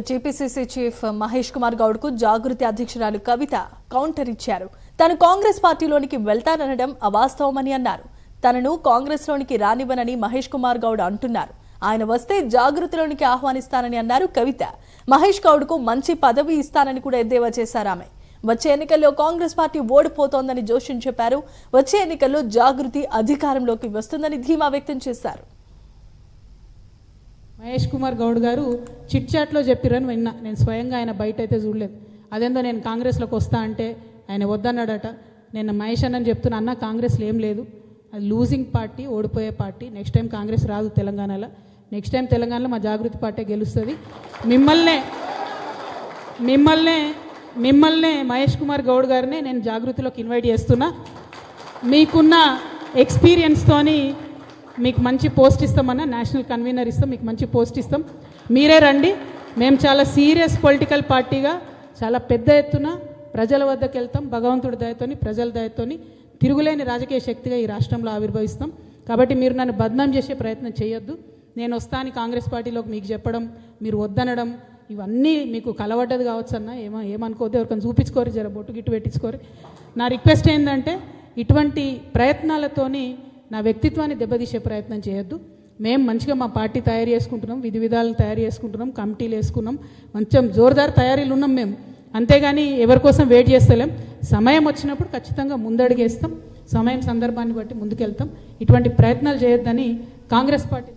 జీపీసీసీ chief Mahesh Kumar Goud కు జాగృతి అధ్యక్షురాలు కవిత counter ఇచ్చారు. తాను కాంగ్రెస్ పార్టీలోనికి వెళ్తాననడం అవాస్తవమని అన్నారు. తనను కాంగ్రెస్ లోనికి రానివ్వనని మహేష్ కుమార్ గౌడ్ అంటున్నారు. ఆయన వస్తే జాగృతిలోనికి ఆహ్వానిస్తానని అన్నారు కవిత. మహేష్ గౌడ్ కు మంచి పదవి ఇస్తానని కూడా ఎద్దేవా చేశారు ఆమె. వచ్చే ఎన్నికల్లో కాంగ్రెస్ పార్టీ ఓడిపోతోందని జోషిన్ చెప్పారు. వచ్చే ఎన్నికల్లో జాగృతి అధికారంలోకి వస్తుందని ధీమా వ్యక్తం చేశారు. మహేష్ కుమార్ గౌడ్ గారు చిట్ చాట్లో చెప్పిరని విన్నా. నేను స్వయంగా ఆయన బయట అయితే చూడలేదు. అదేందో నేను కాంగ్రెస్లోకి వస్తా అంటే ఆయన వద్దన్నాడట. నేను మహేష్ అన్నని చెప్తున్నా, అన్న కాంగ్రెస్లో ఏం లేదు, అది లూజింగ్ పార్టీ, ఓడిపోయే పార్టీ. నెక్స్ట్ టైం కాంగ్రెస్ రాదు తెలంగాణలో. నెక్స్ట్ టైం తెలంగాణలో మా జాగృతి పార్టీ గెలుస్తుంది. మిమ్మల్నే మహేష్ కుమార్ గౌడ్ గారిని నేను జాగృతిలోకి ఇన్వైట్ చేస్తున్నా. మీకున్న ఎక్స్పీరియన్స్తోని మీకు మంచి పోస్ట్ ఇస్తామన్నా, నేషనల్ కన్వీనర్ ఇస్తాం, మీకు మంచి పోస్ట్ ఇస్తాం, మీరే రండి. మేము చాలా సీరియస్ పొలిటికల్ పార్టీగా చాలా పెద్ద ఎత్తున ప్రజల వద్దకు వెళ్తాం. భగవంతుడి దయతోని, ప్రజల దయతోని తిరుగులేని రాజకీయ శక్తిగా ఈ రాష్ట్రంలో ఆవిర్భవిస్తాం. కాబట్టి మీరు నన్ను బద్నాం చేసే ప్రయత్నం చేయొద్దు. నేను వస్తాను కాంగ్రెస్ పార్టీలోకి మీకు చెప్పడం, మీరు వద్దనడం, ఇవన్నీ మీకు కలవడ్డది కావచ్చు అన్న. ఏమనుకోవద్దు, ఎవరికైనా చూపించుకోరు, జర బొట్టు గిట్టు పెట్టించుకోరు. నా రిక్వెస్ట్ ఏంటంటే ఇటువంటి ప్రయత్నాలతోని నా వ్యక్తిత్వాన్ని దెబ్బతీసే ప్రయత్నం చేయొద్దు. మేము మంచిగా మా పార్టీ తయారు చేసుకుంటున్నాం, విధి విధాలు తయారు చేసుకుంటున్నాం, కమిటీలు వేసుకున్నాం, కొంచెం జోరుదారు తయారీలు ఉన్నాం మేము. అంతేగాని ఎవరి కోసం వెయిట్ చేస్తలేం. సమయం వచ్చినప్పుడు ఖచ్చితంగా ముందడుగేస్తాం, సమయం సందర్భాన్ని బట్టి ముందుకెళ్తాం. ఇటువంటి ప్రయత్నాలు చేయొద్దని కాంగ్రెస్ పార్టీ